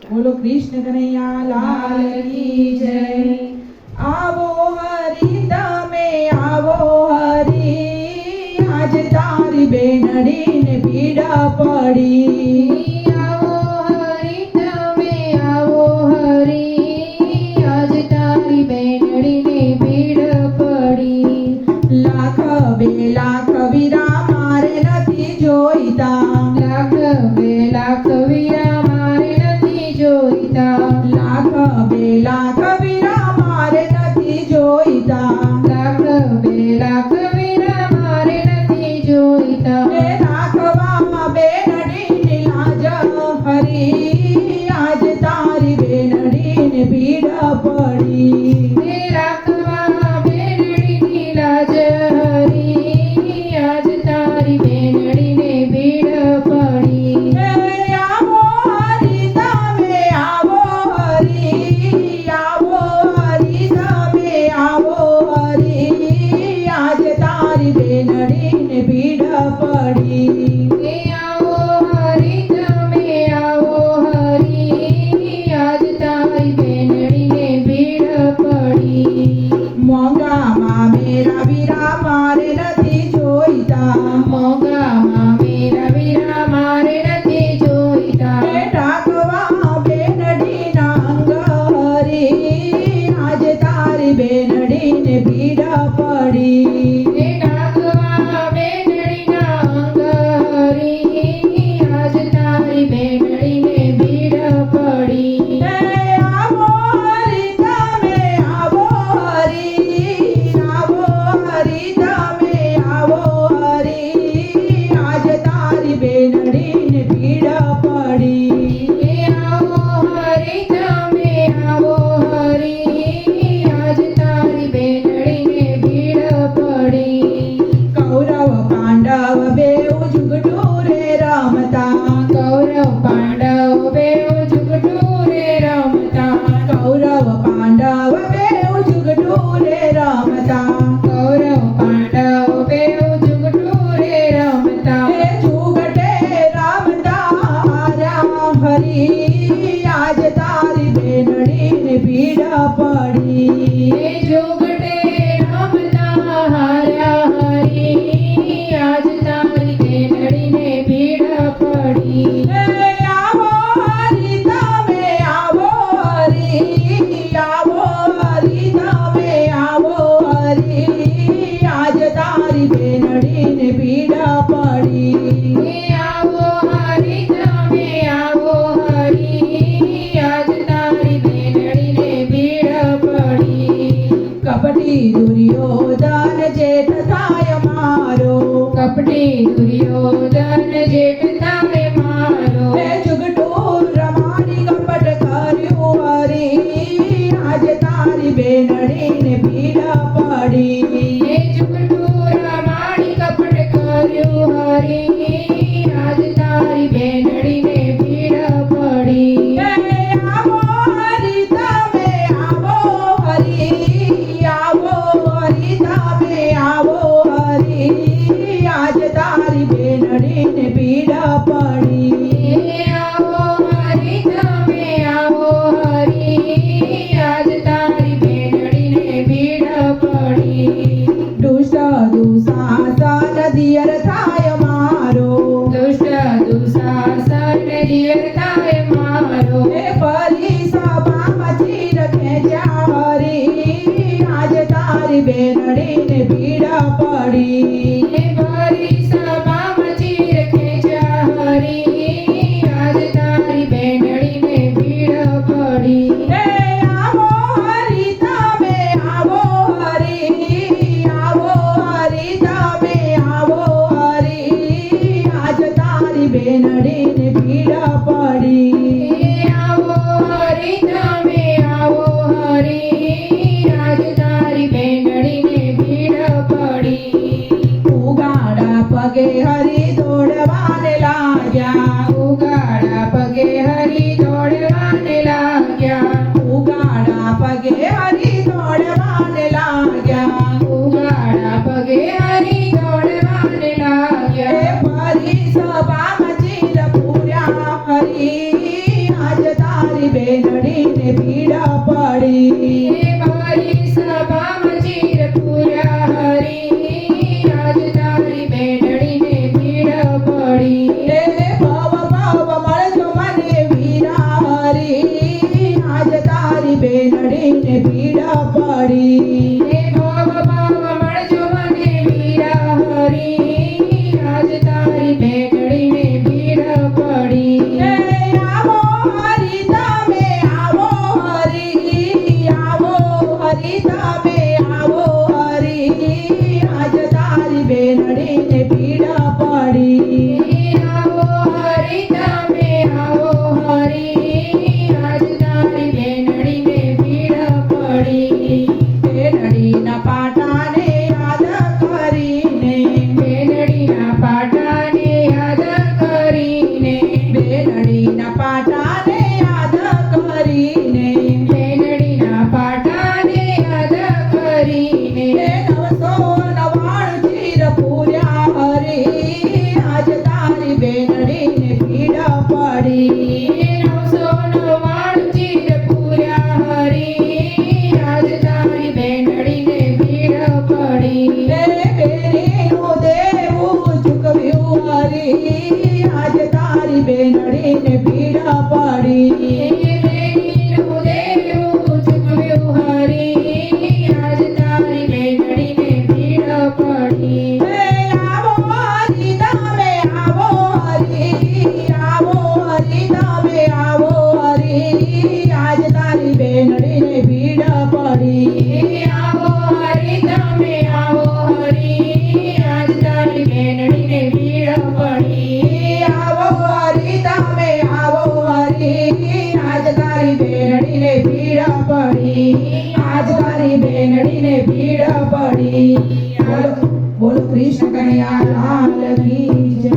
બોલો કૃષ્ણ કનૈયા લાલ કી જય। આવો હરી તમે આવો હરી, આજ તારી બેનડીને પીડા પડી। આવો હરી તમે આવો હરી, આજ તારી બેનડીને પીડ પડી। લાખ બે લાખ વીરા મારે નથી જોઈતા, લાખ બે લાખ વીરા મારે નથી જોઈતા, લાખ બે લાખ વીરા મારે નથી જોઈતા। લાખ બે લાખ વીરા મારે નથી જોઈતા। એ રાખવામાં બેનડીની લાજ હરી, આજ તારી બેનડીને પીડા પડી। હે રાખવા બેનડીની લાજ હરી, આજ તારી બેનડીને પીડ પડી। હે આવો હરી તમે આવો હરી, આવો હરી તમે આવો હરી, આજ તારી બેનડીને પીડા પડી। હે આવો હરી તમે આવો હરી, આજ તારી બેનડીને પીડ પડી। મોંઘામાં મેરા વીરા મારે નથી જોઈતા, મોંઘામાં મેરા વીરા મારે નથી જોઈતા। હે ઢાકવા બેનડીના અંગ હરી, આજ તારી બેનડીને પીડા પડી। હે ઢાકવા બેનડીના અંગ હરી, આજ તારી બેનડીને પીડ પડી। હે આવો હરી તમે આવો હરી, આવો હરી તમે આવો હરી, આજ તારી બેનડીને પીડા પડી। હે આવો હરી તમે આવો હરી, આજ તારી બેનડીને પીડ પડી। કૌરવ પાંડવ બેઉ જુગટું રે રમતા, કૌરવ પાંડવ બેઉ જુગટું રે રમતા, કૌરવ પાંડવ બેઉ જુગટું રે રમતા। કૌરવ પાંડવ બેઉ જુગટું રે રમતા। હે જુગટે રમતા હાર્યા હરી, આજ તારી બેનડીને પીડા પડી। હે જુગટે રમતા હાર્યા હરી, આજ તારી બેનડીને પીડ પડી। હે આવો હરી તમે આવો હરી, આવો હરી તમે આવો હરી, આજ તારી બેનડીને પીડા પડી। હે આવો હરી તમે આવો હરી, આજ તારી બેનડીને પીડ પડી। કપટી દુર્યોધન જેઠ થાય મારો, કપટી દુર્યોધન જેઠ થાય મારો। હે જુગટું રમાડી કપટ કર્યું હરી, આજ તારી બેનડીને પીડા પડી। હે જુગટું રમાડી કપટ કર્યું હરી, આજ તારી બેનડીને પીડ પડી। હે આવો હરી તમે આવો હરી, આવો હરી તમે આવો હરી, આજ તારી બેનડીને પીડા પડી। હે આવો હરી તમે આવો હરી, આજ તારી બેનડીને પીડ પડી। દુષ્ટ દુશાસન દિયર થાય મારો, દુષ્ટ દુશાસન દિયર થાય મારો। હે પરી સભામાં ચીર ખેંચ્યા હરી, આજ તારી બેનડીને પીડા પડી। હે ભરી સભામાં ચીર ખેંચ્યા હરી, આજ તારી બેનડીને પીડ પડી। હે આવો હરી તમે આવો હરી, આવો હરી તમે આવો હરી, આજ તારી બેનડીને પીડા પડી। હે આવો હરી તમે આવો હરી, આજ તારી બેનડીને પીડ પડી। ઉગાડા પગે હરી દોડવાને લાગ્યા, ઉગાડા પગે હરી દોડવાને લાગ્યા। ઉગાડા પગે હરી દોડવાને લાગ્યા। ઉગાડા પગે હરી દોડવાને હે લાગ્યા। પરી સભામાં ચીર પૂર્યા હરી, આજ તારી હરી આજ તારી બેનડીને ભીડ પડી બેનીનું દેવું ચૂકવ્યું હરી આજ તારી બેનડીને ભીડ પડી હે આવો હરી તમે આવો હરી આવો હરી તમે આવો હરી આજ તારી બેનડીને ભીડ પડી આવો હરી તમે આવો હરી આજ તારી બેનડીને ભીડ પડી આવો હરી તમે આવો હરી આજ તારી બેનડીને ભીડ પડી આજ તારી બેનડીને ભીડ પડી બોલો બોલો કૃષ્ણ કનૈયા લાલ કી જય